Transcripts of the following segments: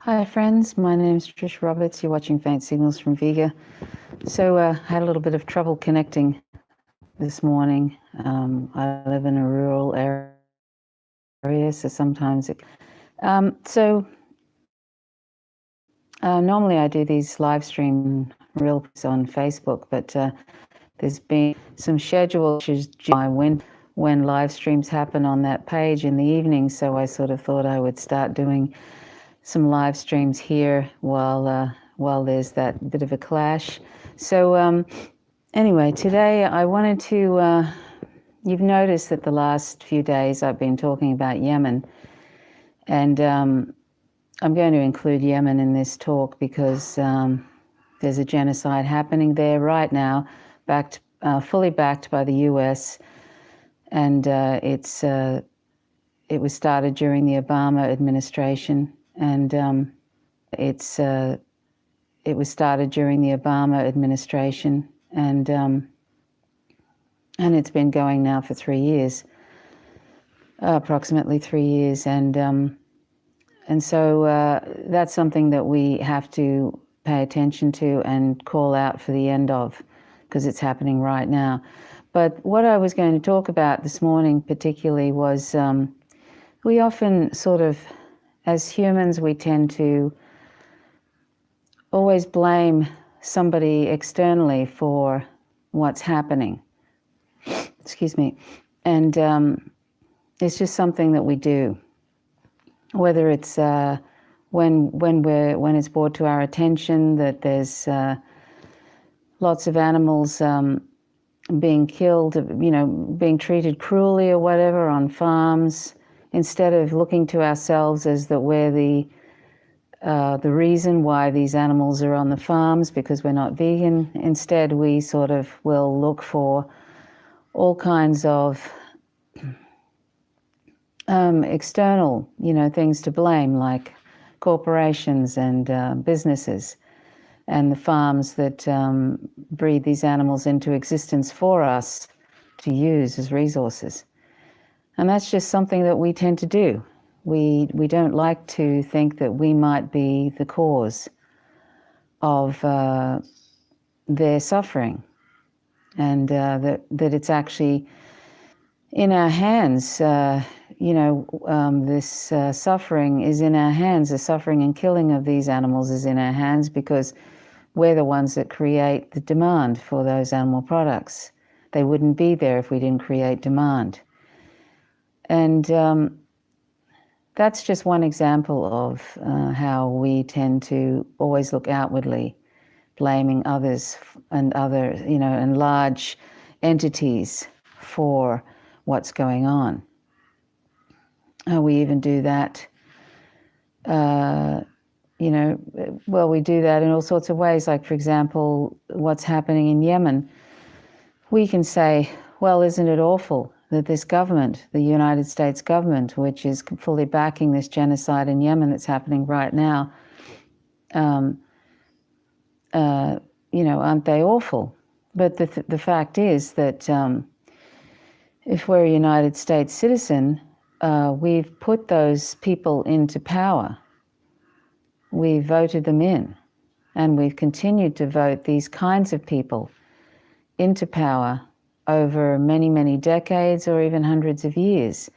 Hi friends, my name is Trish Roberts. You're watching Faint Signals from Vega. So I had a little bit of trouble connecting this morning. I live in a rural area, so sometimes it... Normally I do these live stream reels on Facebook, but there's been some schedule issues when live streams happen on that page in the evening, so I sort of thought I would start doing some live streams here while there's that bit of a clash. So anyway, today I wanted to, you've noticed that the last few days I've been talking about Yemen, and I'm going to include Yemen in this talk because there's a genocide happening there right now, fully backed by the US, and it was started during the Obama administration. And it was started during the Obama administration, and it's been going now for 3 years, approximately 3 years, and so that's something that we have to pay attention to and call out for the end of, because it's happening right now. But what I was going to talk about this morning particularly was we often sort of, as humans, we tend to always blame somebody externally for what's happening. Excuse me. And it's just something that we do. Whether it's when it's brought to our attention that there's lots of animals being killed, being treated cruelly or whatever on farms, instead of looking to ourselves as that we're the reason why these animals are on the farms because we're not vegan. Instead, we sort of will look for all kinds of external, things to blame, like corporations and businesses and the farms that breed these animals into existence for us to use as resources. And that's just something that we tend to do. We don't like to think that we might be the cause of their suffering, and that it's actually in our hands. This suffering is in our hands. The suffering and killing of these animals is in our hands because we're the ones that create the demand for those animal products. They wouldn't be there if we didn't create demand. And that's just one example of how we tend to always look outwardly, blaming others and and large entities for what's going on. We even do that, we do that in all sorts of ways. Like, for example, what's happening in Yemen. We can say, well, isn't it awful that this government, the United States government, which is fully backing this genocide in Yemen that's happening right now, aren't they awful? But the fact is that if we're a United States citizen, we've put those people into power. We voted them in, and we've continued to vote these kinds of people into power over many, many decades or even hundreds of years.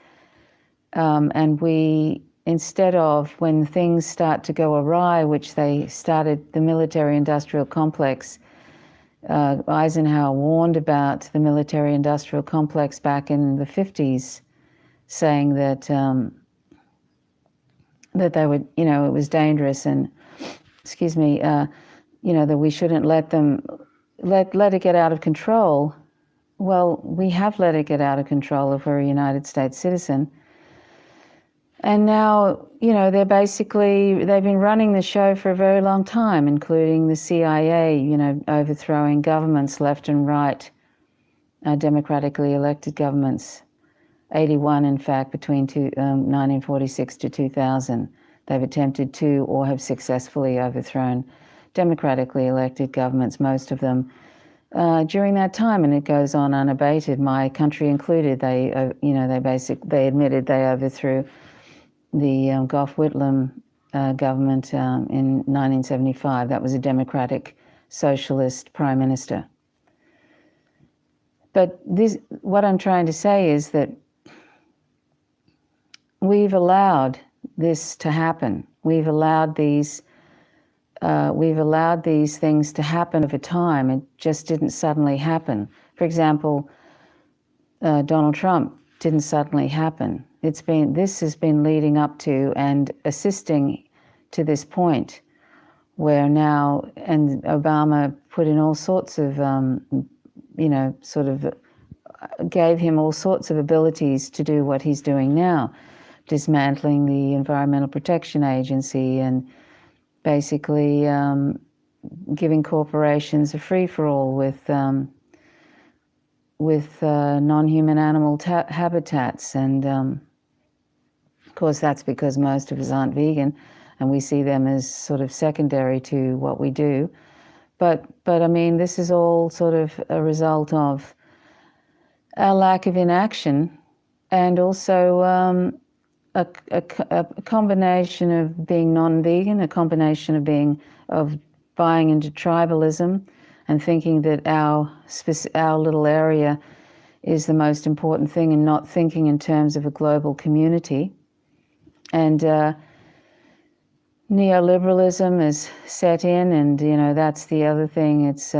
And we, instead of, when things start to go awry, which they started, the military-industrial complex, Eisenhower warned about the military-industrial complex back in the 50s, saying that that they would, it was dangerous, and, that we shouldn't let it get out of control. Well, we have let it get out of control if we're a United States citizen. And now, they've been running the show for a very long time, including the CIA, overthrowing governments left and right, democratically elected governments. 81, in fact, between 1946 to 2000. They've attempted to or have successfully overthrown democratically elected governments, most of them, during that time, and it goes on unabated, my country included. They admitted they overthrew the Gough Whitlam government in 1975. That was a democratic socialist prime minister. But what I'm trying to say is that we've allowed this to happen. We've allowed these things to happen over time. It just didn't suddenly happen. For example, Donald Trump didn't suddenly happen. This has been leading up to and assisting to this point where now, and Obama put in all sorts of, sort of gave him all sorts of abilities to do what he's doing now, dismantling the Environmental Protection Agency and basically giving corporations a free-for-all with non-human animal habitats. And of course, that's because most of us aren't vegan, and we see them as sort of secondary to what we do. But I mean, this is all sort of a result of our lack of inaction, and also a combination of being non-vegan, a combination of buying into tribalism and thinking that our little area is the most important thing, and not thinking in terms of a global community. And neoliberalism is set in, and that's the other thing. It's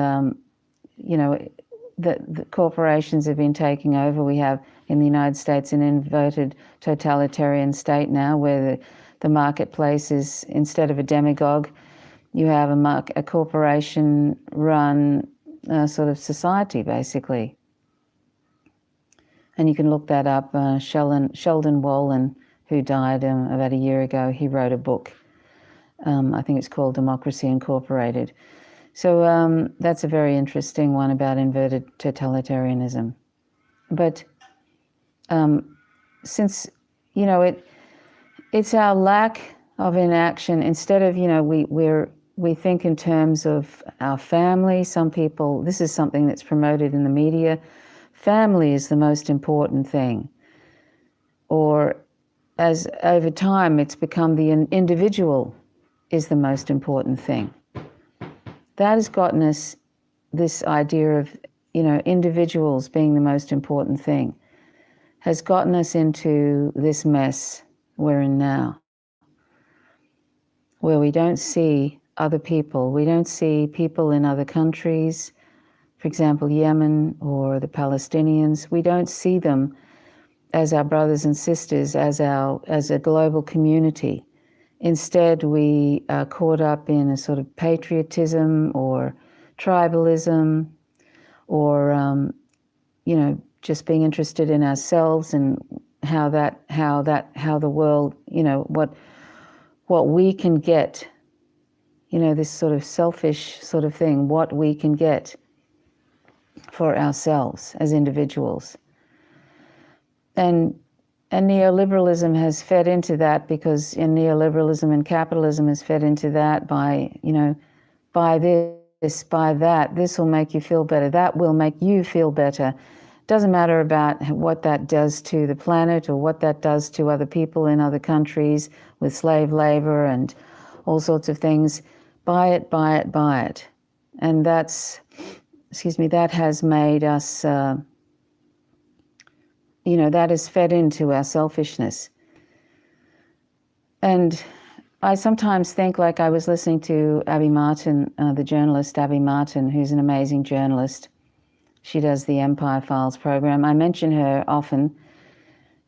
the corporations have been taking over. We have in the United States an inverted totalitarian state now, where the marketplace is, instead of a demagogue, you have a corporation-run sort of society, basically. And you can look that up. Sheldon Wallen, who died about a year ago, he wrote a book. I think it's called Democracy Incorporated. So that's a very interesting one about inverted totalitarianism. But since, it's our lack of inaction. Instead of, we think in terms of our family. Some people, this is something that's promoted in the media. Family is the most important thing. Or as over time, it's become the individual is the most important thing. That has gotten us this idea of, individuals being the most important thing, has gotten us into this mess we're in now, where we don't see other people. We don't see people in other countries, for example, Yemen or the Palestinians. We don't see them as our brothers and sisters, as a global community. Instead, we are caught up in a sort of patriotism or tribalism, or just being interested in ourselves and how the world, what we can get, this sort of selfish sort of thing, what we can get for ourselves as individuals. And neoliberalism has fed into that, because in neoliberalism and capitalism has fed into that by, buy this, buy that, this will make you feel better, that will make you feel better. Doesn't matter about what that does to the planet or what that does to other people in other countries with slave labor and all sorts of things. Buy it, buy it, buy it. And that has made us, that has fed into our selfishness. And I sometimes think, like I was listening to Abby Martin, the journalist Abby Martin, who's an amazing journalist. She does the Empire Files program. I mention her often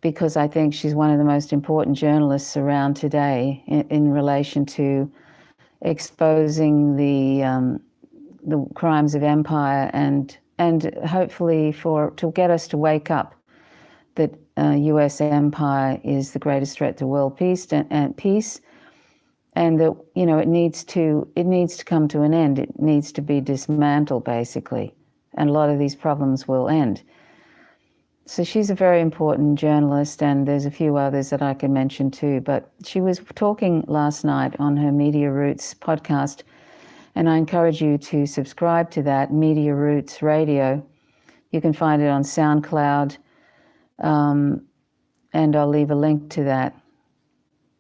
because I think she's one of the most important journalists around today in relation to exposing the crimes of empire, and hopefully to get us to wake up that U.S. empire is the greatest threat to world peace, and that it needs to come to an end. It needs to be dismantled, basically, and a lot of these problems will end. So she's a very important journalist, and there's a few others that I can mention too. But she was talking last night on her Media Roots podcast, and I encourage you to subscribe to that, Media Roots Radio. You can find it on SoundCloud, and I'll leave a link to that.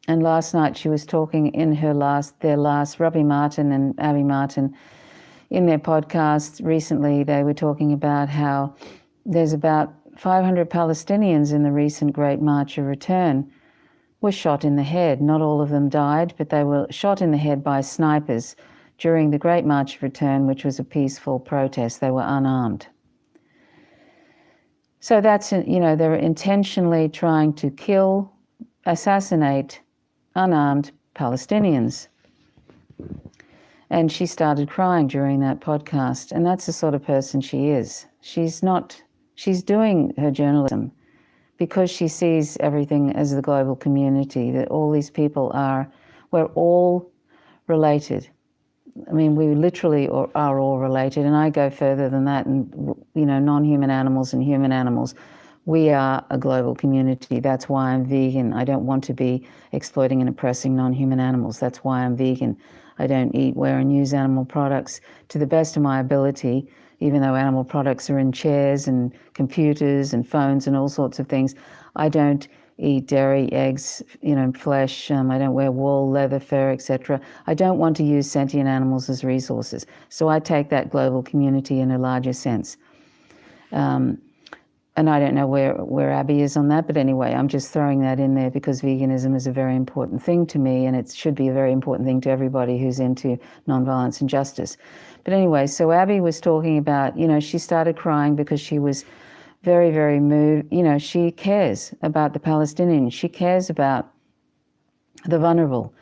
And last night she was talking in their last, Robbie Martin and Abby Martin, in their podcast recently, they were talking about how there's about 500 Palestinians in the recent Great March of Return were shot in the head. Not all of them died, but they were shot in the head by snipers during the Great March of Return, which was a peaceful protest. They were unarmed. So that's, they're intentionally trying to kill, assassinate unarmed Palestinians. And she started crying during that podcast. And that's the sort of person she is. She's doing her journalism because she sees everything as the global community, that all these people we're all related. I mean, we literally are all related, and I go further than that. And non-human animals and human animals, we are a global community. That's why I'm vegan. I don't want to be exploiting and oppressing non-human animals. That's why I'm vegan. I don't eat, wear, and use animal products to the best of my ability, even though animal products are in chairs and computers and phones and all sorts of things. I don't eat dairy, eggs, flesh. I don't wear wool, leather, fur, etc. I don't want to use sentient animals as resources. So I take that global community in a larger sense. And I don't know where Abby is on that, but anyway, I'm just throwing that in there because veganism is a very important thing to me, and it should be a very important thing to everybody who's into nonviolence and justice. But anyway, so Abby was talking about, she started crying because she was very, very moved. She cares about the Palestinians. She cares about the vulnerable,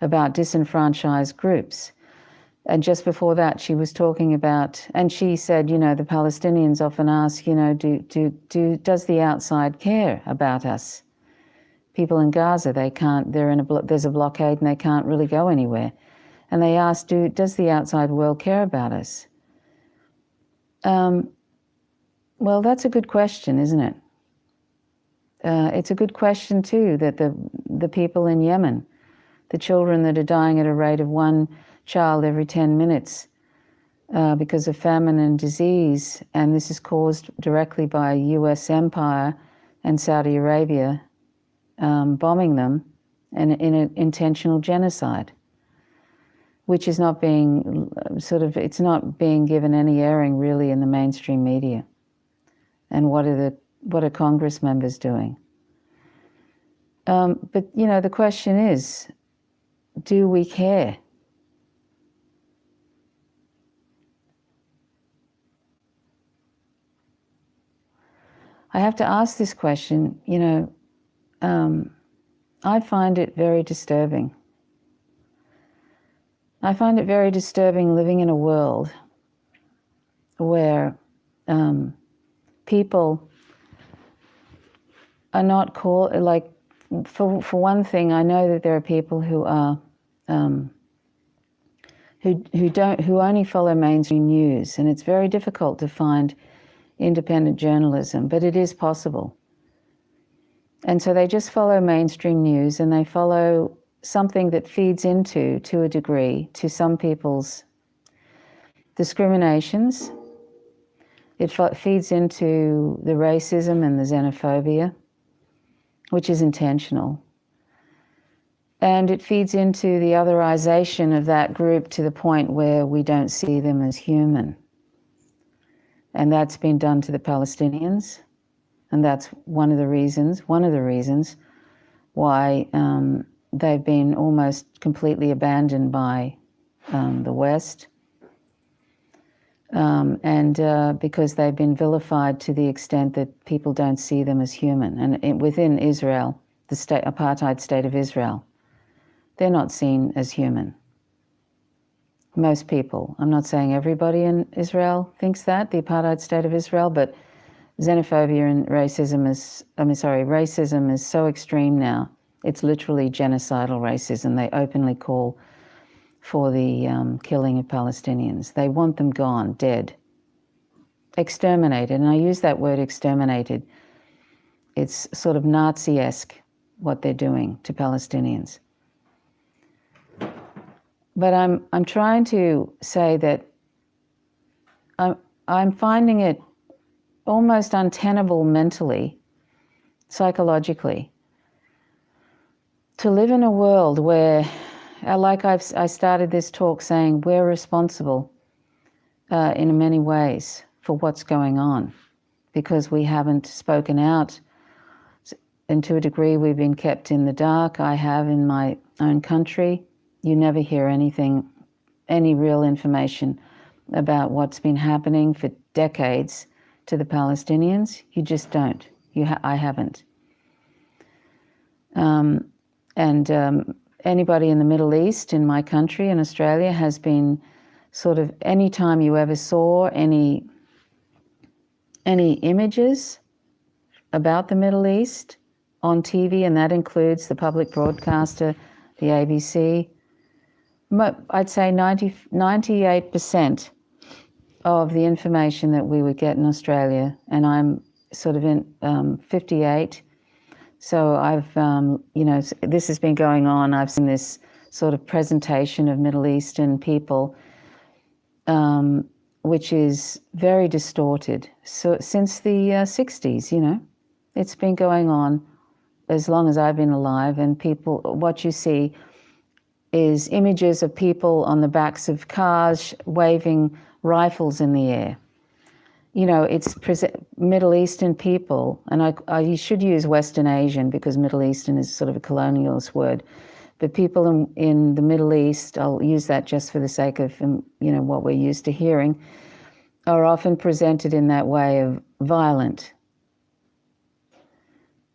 about disenfranchised groups. And just before that, she was talking about, and she said, the Palestinians often ask, does the outside care about us? People in Gaza, there's a blockade and they can't really go anywhere. And they asked, does the outside world care about us? Well, that's a good question, isn't it? It's a good question too, that the people in Yemen, the children that are dying at a rate of one child every 10 minutes because of famine and disease, and this is caused directly by US empire and Saudi Arabia bombing them in an intentional genocide, which is not being it's not being given any airing really in the mainstream media. And what are Congress members doing? But the question is, do we care? I have to ask this question, I find it very disturbing. I find it very disturbing living in a world where people are not called, for one thing, I know that there are people who are who only follow mainstream news, and it's very difficult to find independent journalism, but it is possible. And so they just follow mainstream news, and they follow something that feeds into, to a degree, to some people's discriminations. It feeds into the racism and the xenophobia, which is intentional. And it feeds into the otherization of that group to the point where we don't see them as human. And that's been done to the Palestinians. And that's one of the reasons why they've been almost completely abandoned by the West. Because they've been vilified to the extent that people don't see them as human. And within Israel, the apartheid state of Israel, they're not seen as human. Most people, I'm not saying everybody in Israel thinks that, the apartheid state of Israel, but xenophobia and racism is so extreme now. It's literally genocidal racism. They openly call for the killing of Palestinians. They want them gone, dead, exterminated. And I use that word exterminated. It's sort of Nazi-esque what they're doing to Palestinians. But I'm trying to say that I'm finding it almost untenable mentally, psychologically, to live in a world where, like I started this talk saying, we're responsible in many ways for what's going on because we haven't spoken out. And to a degree, we've been kept in the dark. I have in my own country. You never hear anything, any real information about what's been happening for decades to the Palestinians. You just don't. I haven't. Anybody in the Middle East, in my country, in Australia, has been sort of, any time you ever saw any images about the Middle East on TV, and that includes the public broadcaster, the ABC, I'd say 98% of the information that we would get in Australia, and I'm sort of in 58, so I've, this has been going on. I've seen this sort of presentation of Middle Eastern people, which is very distorted. So since the 60s, it's been going on as long as I've been alive, and people, what you see is images of people on the backs of cars waving rifles in the air. It's Middle Eastern people, and I should use Western Asian because Middle Eastern is sort of a colonialist word, but people in the Middle East, I'll use that just for the sake of, what we're used to hearing, are often presented in that way of violent.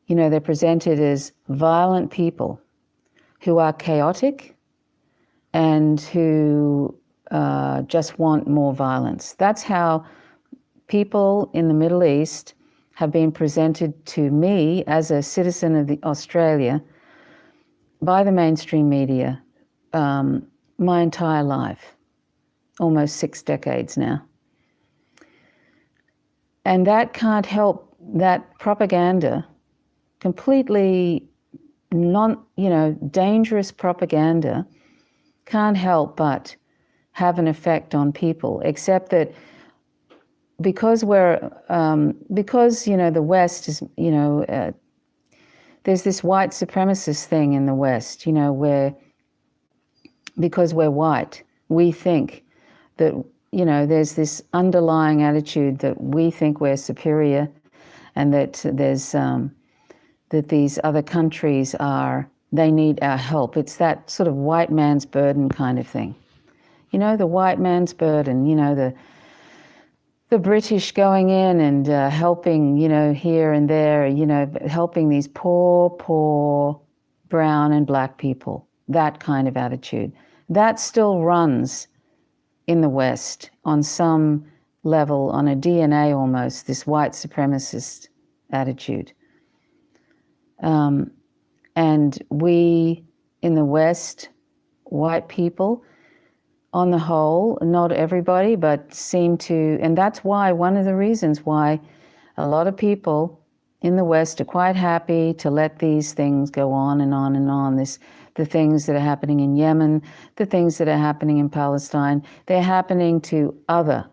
They're presented as violent people who are chaotic and who just want more violence. That's how people in the Middle East have been presented to me as a citizen of Australia by the mainstream media my entire life, almost 6 decades now. And that can't help, that propaganda, completely dangerous propaganda, can't help but have an effect on people, except that because the West is, there's this white supremacist thing in the West, where because we're white, we think that, there's this underlying attitude that we think we're superior, and that there's that these other countries they need our help. It's that sort of white man's burden kind of thing. The white man's burden, the British going in and helping, here and there, helping these poor brown and black people, that kind of attitude. That still runs in the West on some level, on a DNA almost, this white supremacist attitude. And we in the West, white people, on the whole, not everybody, but seem to, and that's why, one of the reasons why a lot of people in the West are quite happy to let these things go on and on and on. The things that are happening in Yemen, the things that are happening in Palestine, they're happening to other.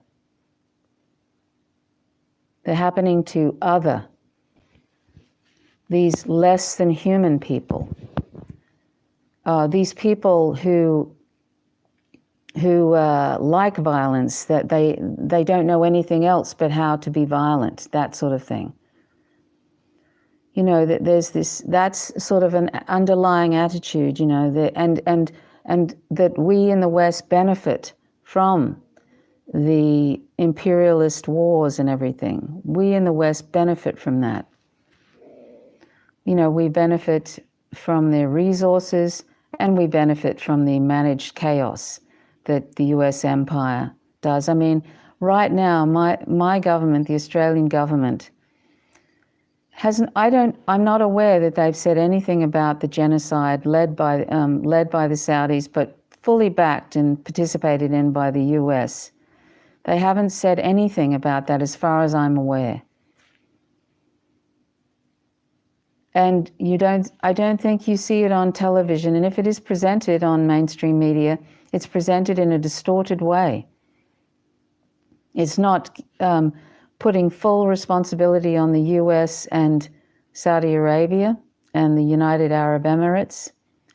They're happening to other. These less than human people. These people who like violence, that they don't know anything else but how to be violent, that sort of thing. That there's that's sort of an underlying attitude, and that we in the West benefit from the imperialist wars and everything. We in the West benefit from that. We benefit from their resources, and we benefit from the managed chaos that the US empire does. I mean, right now, my government, the Australian government, I'm not aware that they've said anything about the genocide led by the Saudis, but fully backed and participated in by the US. They haven't said anything about that as far as I'm aware. And I don't think you see it on television, and if it is presented on mainstream media, it's presented in a distorted way. It's not putting full responsibility on the US and Saudi Arabia and the United Arab Emirates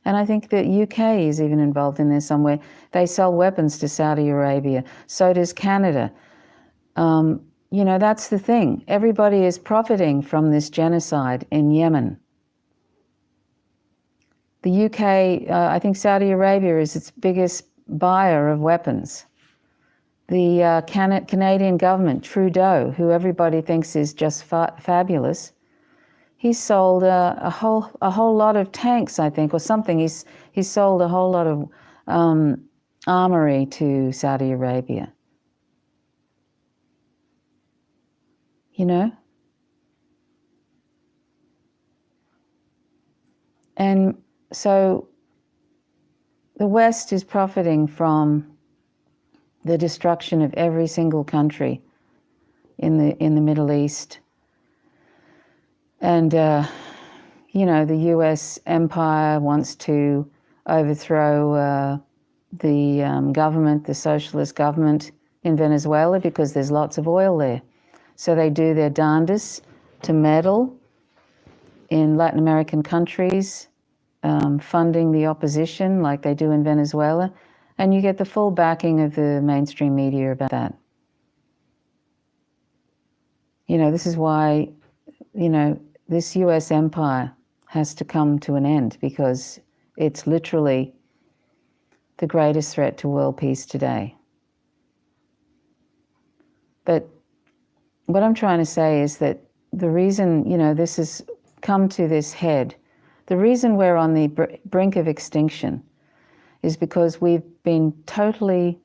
And I think the UK is even involved in this somewhere. They sell weapons to Saudi Arabia. So does Canada. You know, that's the thing. Everybody is profiting from this genocide in Yemen. The UK, I think Saudi Arabia is its biggest buyer of weapons. The Canadian government, Trudeau, who everybody thinks is just fabulous, he sold a whole lot of tanks, I think, or something. He sold a whole lot of armory to Saudi Arabia. You know? And so the West is profiting from the destruction of every single country in the Middle East. And you know, the US empire wants to overthrow the government, the socialist government in Venezuela, because there's lots of oil there. So they do their darndest to meddle in Latin American countries, funding the opposition like they do in Venezuela, and you get the full backing of the mainstream media about that. You know, this is why, you know, this US empire has to come to an end, because it's literally the greatest threat to world peace today. But what I'm trying to say is that the reason, you know, this has come to this head, the reason we're on the brink of extinction is because we've been totally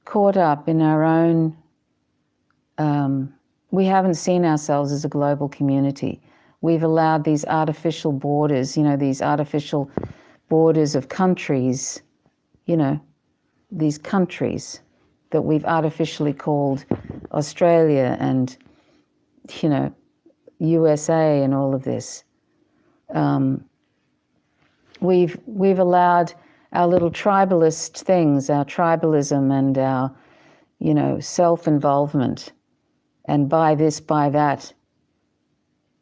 caught up in our own, we haven't seen ourselves as a global community. We've allowed these artificial borders, you know, these artificial borders of countries, you know, these countries that we've artificially called Australia and, you know, USA and all of this. We've allowed our little tribalist things, our tribalism and our, you know, self-involvement, and by this, by that,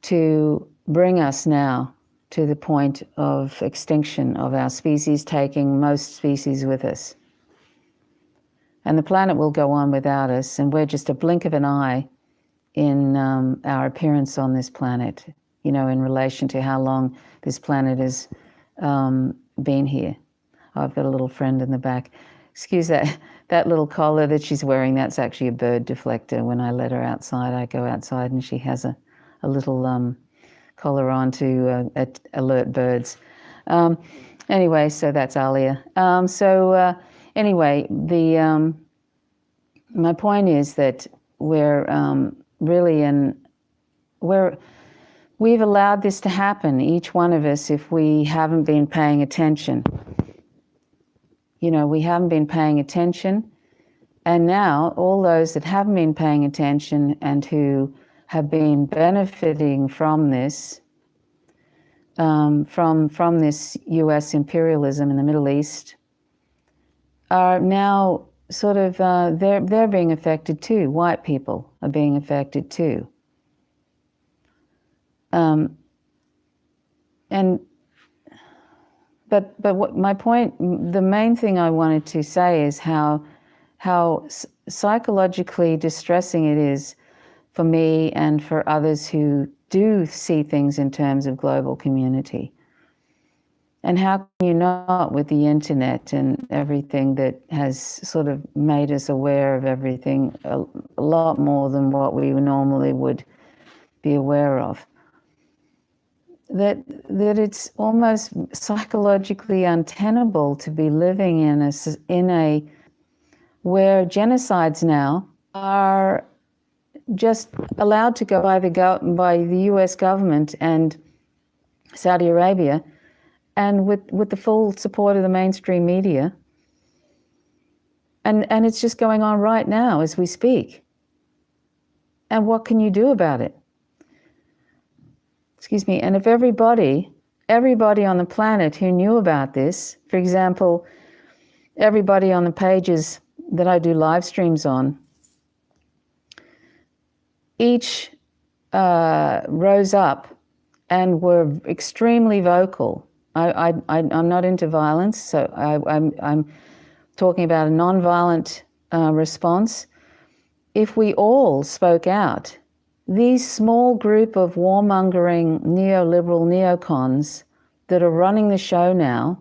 to bring us now to the point of extinction of our species, taking most species with us. And the planet will go on without us, and we're just a blink of an eye in our appearance on this planet, you know, in relation to how long this planet has been here. Oh, I've got a little friend in the back. Excuse that little collar that she's wearing, that's actually a bird deflector. When I let her outside, I go outside and she has a little collar on to alert birds. Anyway, so that's Alia. Anyway, my point is that we're really we've allowed this to happen, each one of us, if we haven't been paying attention. You know, we haven't been paying attention, and now all those that haven't been paying attention and who have been benefiting from this, from this US imperialism in the Middle East, are now sort of, they're being affected too. White people are being affected too. But what my point, the main thing I wanted to say is how psychologically distressing it is for me and for others who do see things in terms of global community. And how can you not, with the internet and everything that has sort of made us aware of everything a lot more than what we normally would be aware of, that it's almost psychologically untenable to be living in a where genocides now are just allowed to go by the US government and Saudi Arabia, and with the full support of the mainstream media. And it's just going on right now as we speak. And what can you do about it? Excuse me. And if everybody on the planet who knew about this, for example, everybody on the pages that I do live streams on, each rose up and were extremely vocal I'm not into violence, so I'm talking about a non-violent response. If we all spoke out, these small group of warmongering neoliberal neocons that are running the show now,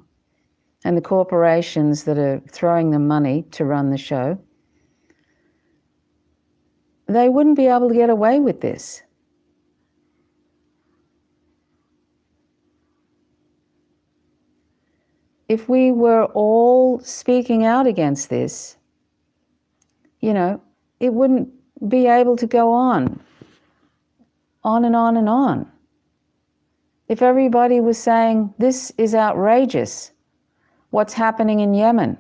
and the corporations that are throwing them money to run the show, they wouldn't be able to get away with this. If we were all speaking out against this, it wouldn't be able to go on and on and on. If everybody was saying, this is outrageous, what's happening in Yemen.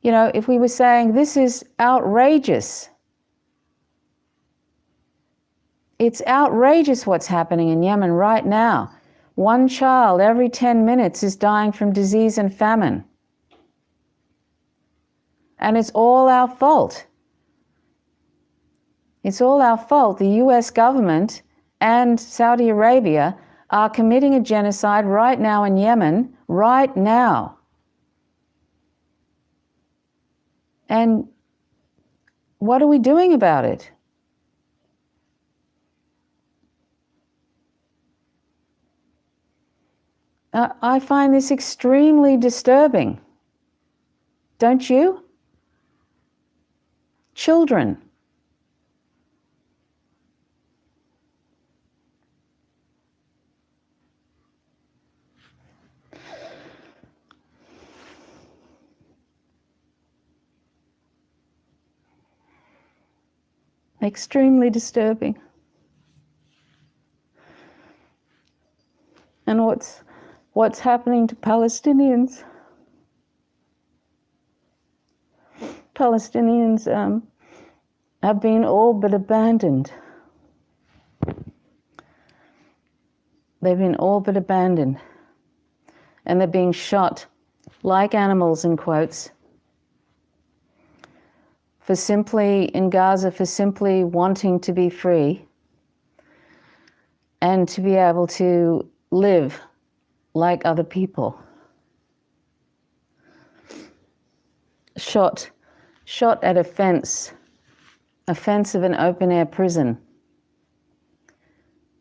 If we were saying, this is outrageous, it's outrageous what's happening in Yemen right now. 1 child every 10 minutes is dying from disease and famine. And it's all our fault. It's all our fault. The US government and Saudi Arabia are committing a genocide right now in Yemen, right now. And what are we doing about it? I find this extremely disturbing. Don't you? Children. Extremely disturbing. And what's happening to Palestinians? Palestinians have been all but abandoned. They've been all but abandoned. And they're being shot like animals, in quotes, in Gaza, for simply wanting to be free and to be able to live like other people. Shot at a fence of an open-air prison.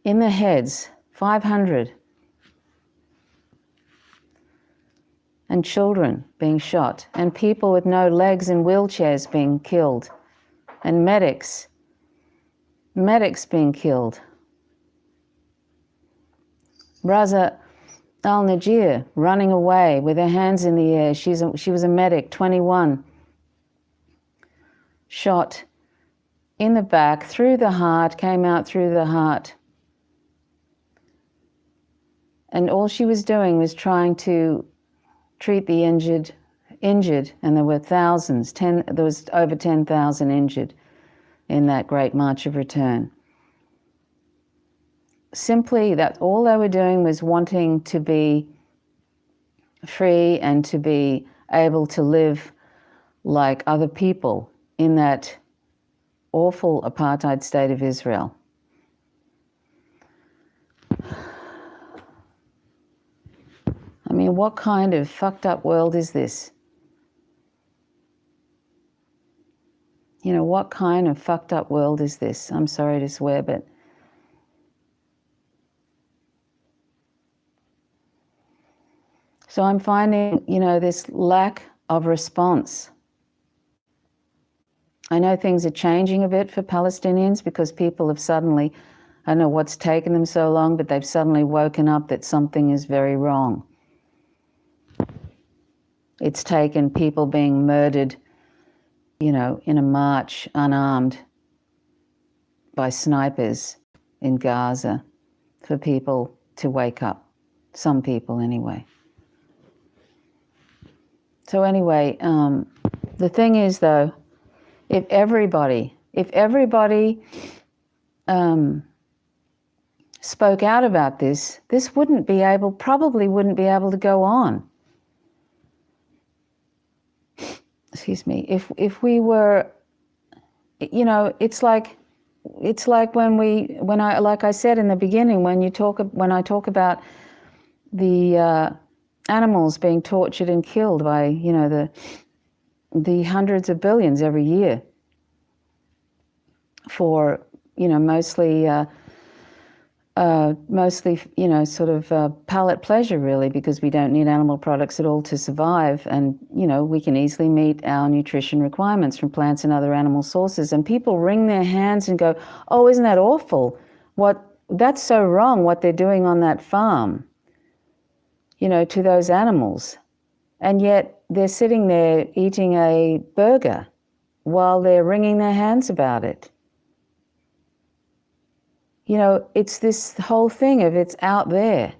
In the heads, 500. And children being shot, and people with no legs in wheelchairs being killed, and medics being killed. Raza al-Najir running away with her hands in the air. She was a medic, 21. Shot in the back, through the heart, came out through the heart. And all she was doing was trying to treat the injured, and there were thousands. There was over 10,000 injured in that great March of Return. Simply, that all they were doing was wanting to be free and to be able to live like other people in that awful apartheid state of Israel. I mean, what kind of fucked up world is this? What kind of fucked up world is this? I'm sorry to swear, but so I'm finding, this lack of response. I know things are changing a bit for Palestinians because people have suddenly, I don't know what's taken them so long, but they've suddenly woken up that something is very wrong. It's taken people being murdered, in a march, unarmed, by snipers in Gaza, for people to wake up. Some people, anyway. So anyway, the thing is, though, if everybody spoke out about this probably wouldn't be able to go on. Excuse me. If we were, it's like like I said in the beginning, when I talk about the animals being tortured and killed by, the hundreds of billions every year for, mostly, sort of palate pleasure, really, because we don't need animal products at all to survive. And, we can easily meet our nutrition requirements from plants and other animal sources. And people wring their hands and go, oh, isn't that awful? That's so wrong what they're doing on that farm, to those animals. And yet they're sitting there eating a burger while they're wringing their hands about it. It's this whole thing of it's out there.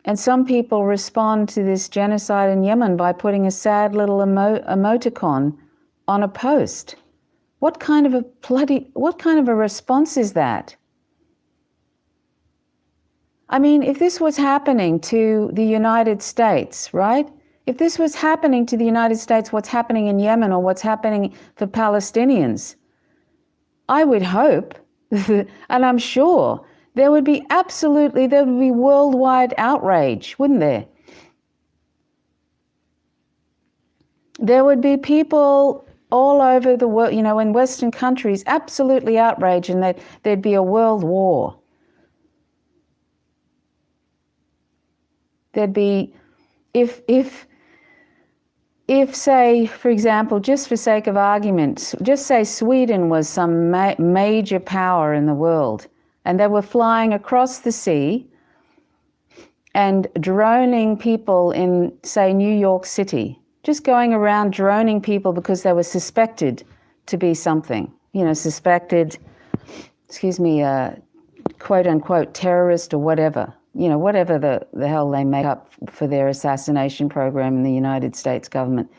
And some people respond to this genocide in Yemen by putting a sad little emoticon on a post. What kind of a response is that? I mean, if this was happening to the United States, right? If this was happening to the United States, what's happening in Yemen or what's happening for Palestinians, I would hope, and I'm sure, there would be worldwide outrage, wouldn't there? There would be people all over the world, in Western countries, absolutely outraged, and there'd be a world war. There'd be, if say, for example, just for sake of argument, just say Sweden was some major power in the world, and they were flying across the sea and droning people in, say, New York City, just going around droning people because they were suspected to be something, suspected, quote unquote, terrorist or whatever. Whatever the hell they make up for their assassination program in the United States government.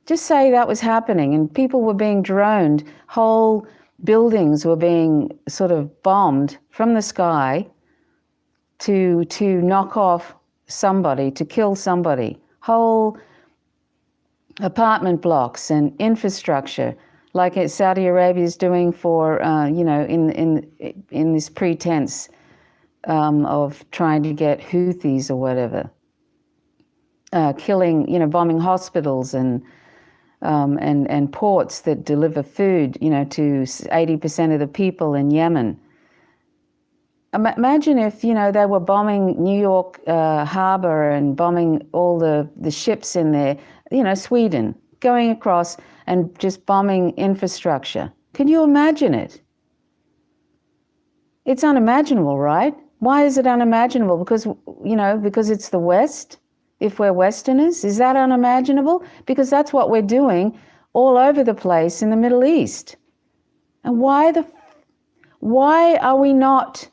Just say that was happening and people were being droned, whole buildings were being sort of bombed from the sky to knock off somebody, to kill somebody. Whole apartment blocks and infrastructure, like Saudi Arabia is doing for, in this pretense of trying to get Houthis or whatever, killing, bombing hospitals and ports that deliver food, to 80% of the people in Yemen. Imagine if, they were bombing New York harbor and bombing all the ships in there, Sweden, going across and just bombing infrastructure. Can you imagine it? It's unimaginable, right? Why is it unimaginable? Because it's the West? If we're Westerners, is that unimaginable? Because that's what we're doing all over the place in the Middle East. And why are we not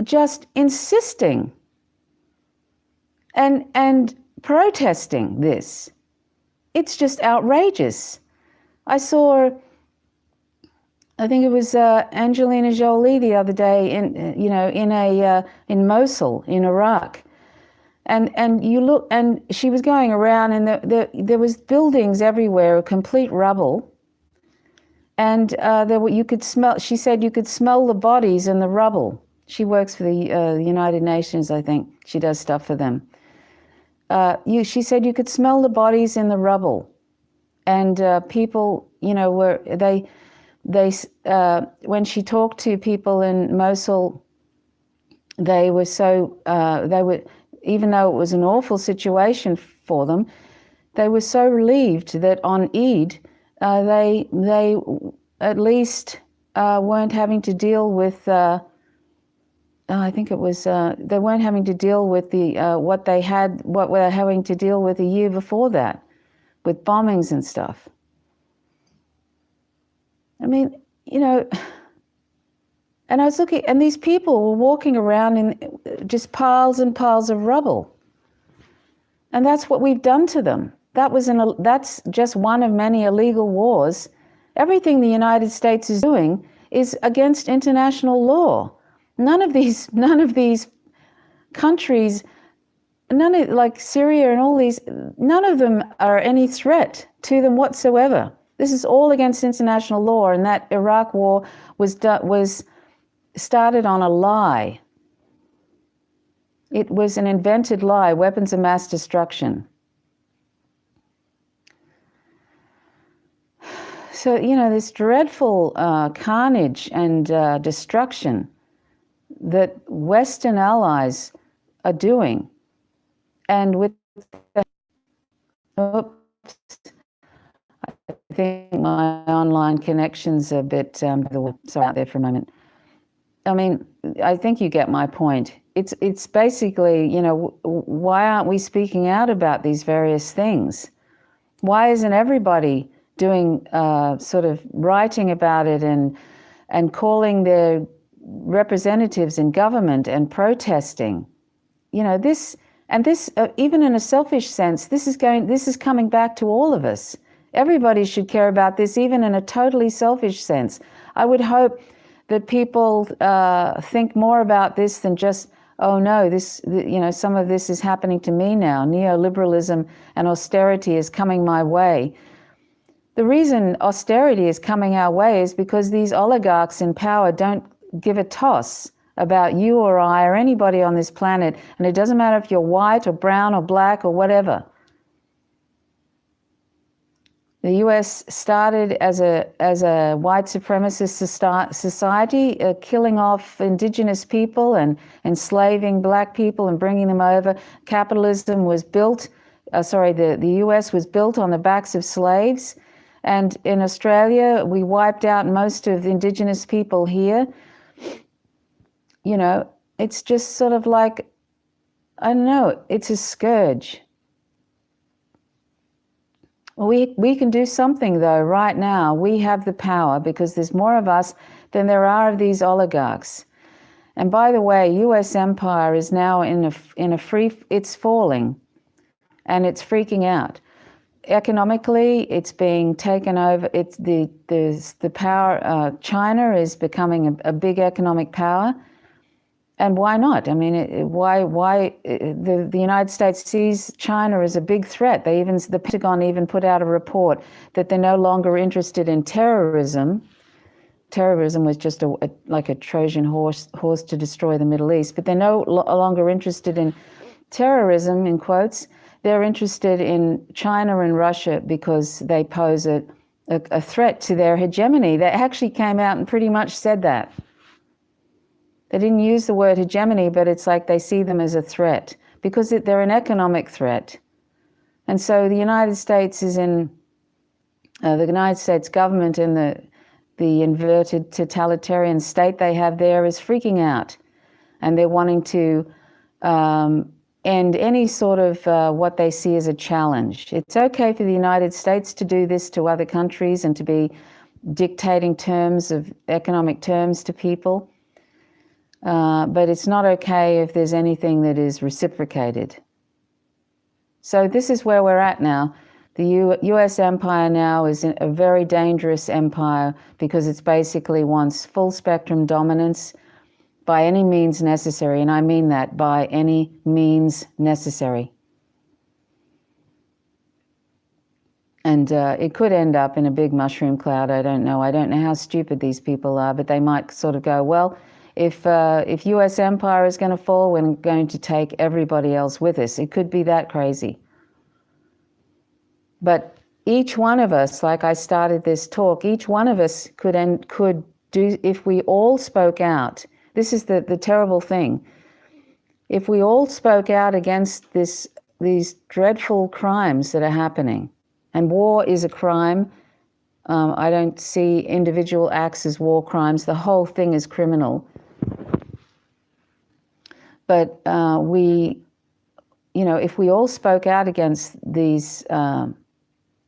just insisting and protesting this? It's just outrageous. I think it was Angelina Jolie the other day in Mosul in Iraq, and you look, and she was going around, and there was buildings everywhere, complete rubble, and you could smell. She said you could smell the bodies in the rubble. She works for the United Nations, I think. She does stuff for them. She said you could smell the bodies in the rubble, and people, when she talked to people in Mosul, they were even though it was an awful situation for them, they were so relieved that on Eid, they at least weren't having to deal with, I think it was, they weren't having to deal with what they were having to deal with a year before that, with bombings and stuff. I mean, and I was looking, and these people were walking around in just piles and piles of rubble. And that's what we've done to them. That's just one of many illegal wars. Everything the United States is doing is against international law. None of these countries, like Syria and all these, none of them are any threat to them whatsoever. This is all against international law, and that Iraq war was started on a lie. It was an invented lie, weapons of mass destruction. So, this dreadful carnage and destruction that Western allies are doing, and with oops, I think my online connection's a bit sorry out there for a moment. I mean, I think you get my point. It's basically, why aren't we speaking out about these various things? Why isn't everybody doing sort of writing about it and calling their representatives in government and protesting? This even in a selfish sense, this is coming back to all of us. Everybody should care about this, even in a totally selfish sense. I would hope that people think more about this than just, oh no, some of this is happening to me now. Neoliberalism and austerity is coming my way. The reason austerity is coming our way is because these oligarchs in power don't give a toss about you or I or anybody on this planet, and it doesn't matter if you're white or brown or black or whatever. The U.S. started as a white supremacist society, killing off indigenous people and enslaving black people and bringing them over. Capitalism was built, the U.S. was built on the backs of slaves. And in Australia, we wiped out most of the indigenous people here. It's just sort of like, I don't know, it's a scourge. We can do something, though, right now. We have the power because there's more of us than there are of these oligarchs. And by the way, U.S. empire is now it's falling, and it's freaking out. Economically, it's being taken over. It's the power. China is becoming a big economic power. And why not? I mean, the United States sees China as a big threat. The Pentagon even put out a report that they're no longer interested in terrorism. Terrorism was just like a Trojan horse to destroy the Middle East. But they're no longer interested in terrorism, in quotes. They're interested in China and Russia because they pose a threat to their hegemony. They actually came out and pretty much said that. They didn't use the word hegemony, but it's like they see them as a threat because they're an economic threat. And so the United States is the United States government and the inverted totalitarian state they have there is freaking out. And they're wanting to end any sort of what they see as a challenge. It's okay for the United States to do this to other countries and to be dictating economic terms to people. But it's not okay if there's anything that is reciprocated. So this is where we're at now. The U.S. empire now is a very dangerous empire because it basically wants full spectrum dominance by any means necessary, and I mean that, by any means necessary. And it could end up in a big mushroom cloud. I don't know. I don't know how stupid these people are, but they might sort of go, well, if U.S. empire is going to fall, we're going to take everybody else with us. It could be that crazy. But each one of us, like I started this talk, each one of us could do, if we all spoke out. This is the terrible thing. If we all spoke out against these dreadful crimes that are happening, and war is a crime. I don't see individual acts as war crimes. The whole thing is criminal. But if we all spoke out against these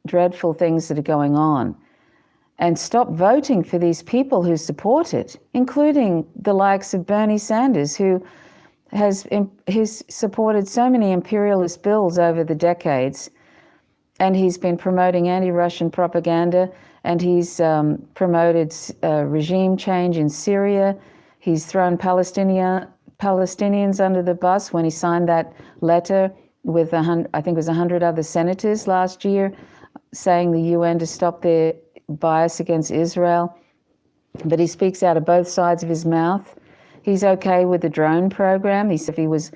dreadful things that are going on and stop voting for these people who support it, including the likes of Bernie Sanders, who has supported so many imperialist bills over the decades, and he's been promoting anti-Russian propaganda, and he's promoted regime change in Syria. He's thrown Palestinians under the bus when he signed that letter with I think it was 100 other senators last year, saying the UN to stop their bias against Israel. But he speaks out of both sides of his mouth. He's okay with the drone program. He said if he was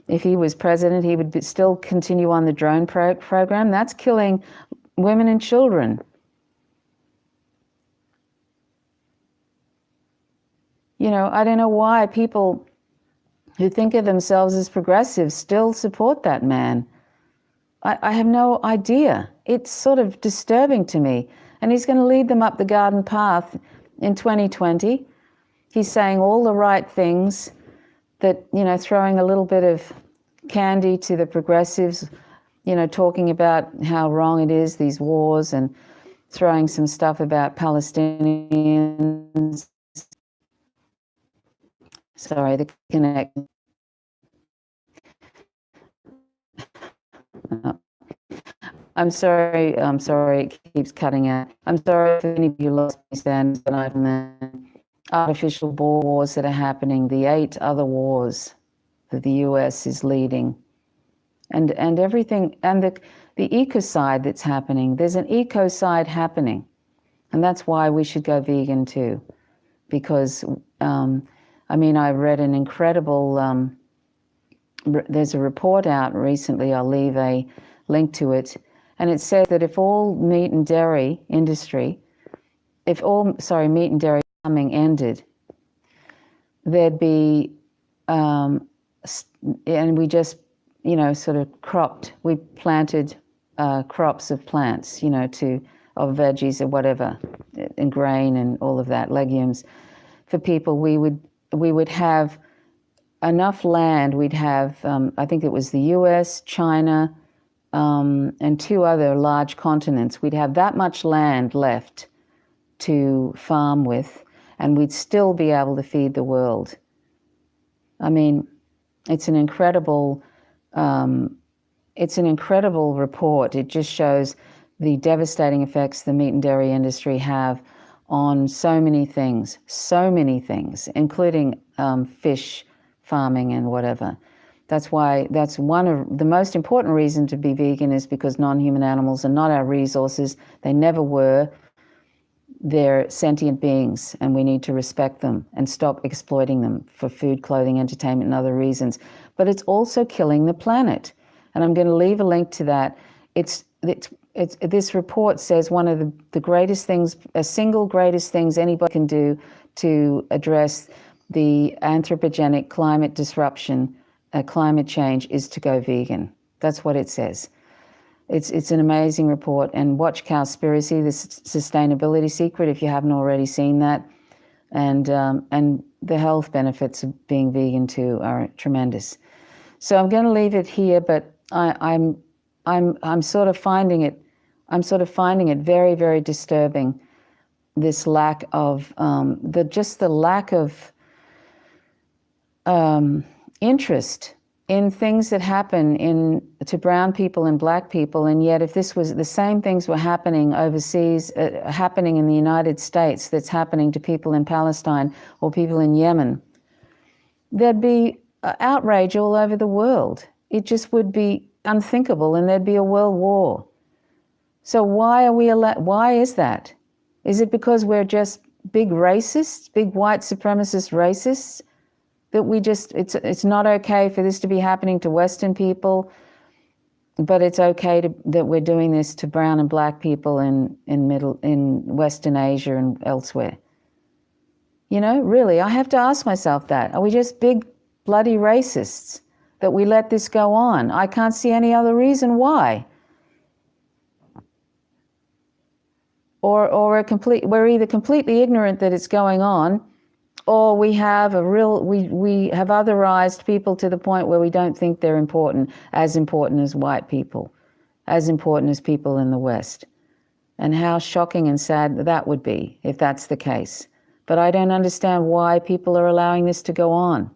if he was president, he would still continue on the drone program. That's killing women and children. You know, I don't know why people who think of themselves as progressives still support that man. I have no idea. It's sort of disturbing to me. And he's going to lead them up the garden path in 2020. He's saying all the right things, that, you know, throwing a little bit of candy to the progressives, you know, talking about how wrong it is, these wars, and throwing some stuff about Palestinians. Sorry, the connection. I'm sorry, it keeps cutting out. I'm sorry for any of you lost me stands, but I'm the artificial wars that are happening, the 8 other wars that the US is leading, and everything, and the ecocide that's happening. There's an ecocide happening, and that's why we should go vegan too, because I mean, I read an incredible, there's a report out recently, I'll leave a link to it, and it said that if all meat and dairy industry, if all, meat and dairy farming ended, there'd be, and we just, you know, sort of we planted crops of plants, you know, of veggies or whatever, and grain and all of that, legumes, for people, we would have enough land. We'd have, I think it was the US, China, and 2 other large continents. We'd have that much land left to farm with, and we'd still be able to feed the world. I mean, it's an incredible report. It just shows the devastating effects the meat and dairy industry have on so many things, including fish farming and whatever. That's why, that's one of the most important reasons to be vegan, is because non-human animals are not our resources. They never were. They're sentient beings, and we need to respect them and stop exploiting them for food, clothing, entertainment, and other reasons. But it's also killing the planet. And I'm going to leave a link to that. This report says one of the greatest things, single greatest things anybody can do to address the anthropogenic climate disruption, climate change, is to go vegan. That's what it says. It's an amazing report. And watch Cowspiracy, the sustainability secret, if you haven't already seen that. And the health benefits of being vegan too are tremendous. So I'm going to leave it here, but I'm sort of finding it very, very disturbing, this lack of the lack of interest in things that happen to brown people and black people. And yet, if this was the same things were happening overseas, happening in the United States, that's happening to people in Palestine or people in Yemen, there'd be outrage all over the world. It just would be unthinkable, and there'd be a world war. So why is that? Is it because we're just big racists, big white supremacist racists, that we just, it's not okay for this to be happening to Western people, but it's okay that we're doing this to brown and black people in Western Asia and elsewhere? You know, really, I have to ask myself that. Are we just big bloody racists that we let this go on? I can't see any other reason why. Or we're either completely ignorant that it's going on, or we have we have otherized people to the point where we don't think they're important as white people, as important as people in the West. And how shocking and sad that would be if that's the case. But I don't understand why people are allowing this to go on.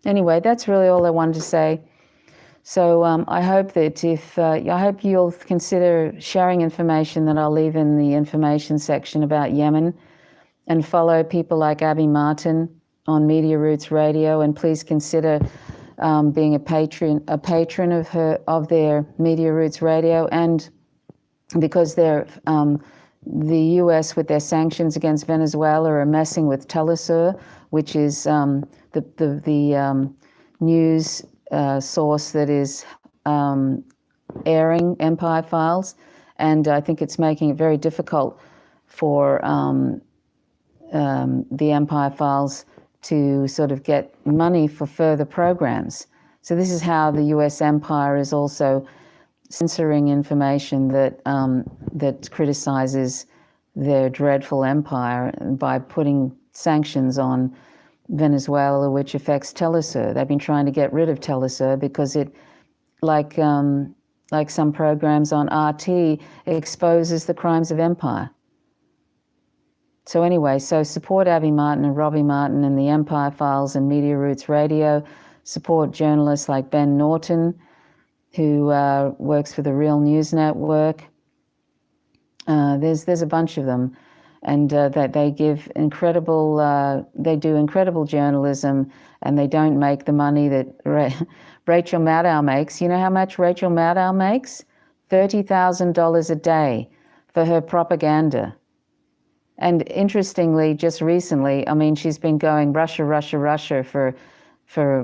Anyway, that's really all I wanted to say. So I hope that I hope you'll consider sharing information that I'll leave in the information section about Yemen, and follow people like Abby Martin on Media Roots Radio, and please consider being a patron of their Media Roots Radio. And because they're the U.S. with their sanctions against Venezuela are messing with Telesur, which is the news source that is airing Empire Files, and I think it's making it very difficult for the Empire Files to sort of get money for further programs. So this is how the US empire is also censoring information that that criticizes their dreadful empire by putting sanctions on Venezuela, which affects Telesur. They've been trying to get rid of Telesur because it, like some programs on RT, it exposes the crimes of empire. So anyway, so support Abby Martin and Robbie Martin and the Empire Files and Media Roots Radio. Support journalists like Ben Norton, who works for the Real News Network. There's a bunch of them, and that they give incredible, they do incredible journalism, and they don't make the money that Rachel Maddow makes. You know how much Rachel Maddow makes? $30,000 a day for her propaganda. And interestingly, just recently, I mean, she's been going Russia, Russia, Russia for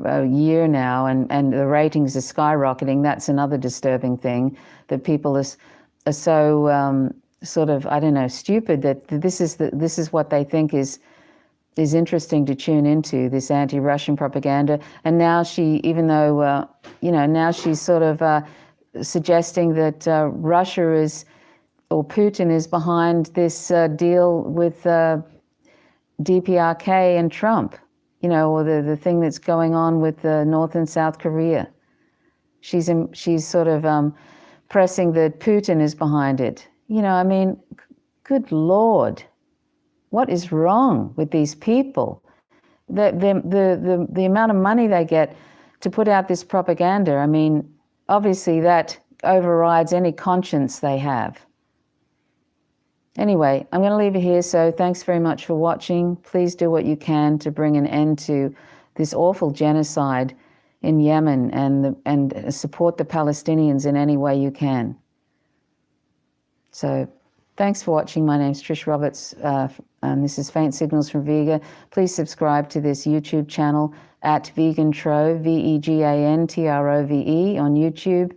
a year now, and the ratings are skyrocketing. That's another disturbing thing, that people are so sort of, I don't know, stupid, that this is what they think is interesting to tune into, this anti-Russian propaganda. And now she, even though now she's sort of suggesting that Russia is, or Putin is behind this deal with DPRK and Trump, or the thing that's going on with North and South Korea. She's sort of pressing that Putin is behind it. I mean, good Lord, what is wrong with these people? The amount of money they get to put out this propaganda, I mean, obviously that overrides any conscience they have. Anyway, I'm going to leave it here, so thanks very much for watching. Please do what you can to bring an end to this awful genocide in Yemen, and support the Palestinians in any way you can. So thanks for watching. My name's Trish Roberts, and this is Faint Signals from Vega. Please subscribe to this YouTube channel at Vegantrove, VEGANTROVE on YouTube,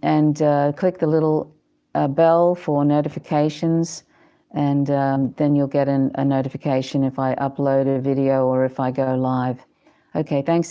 and click the little bell for notifications, and then you'll get a notification if I upload a video or if I go live. Okay, thanks again.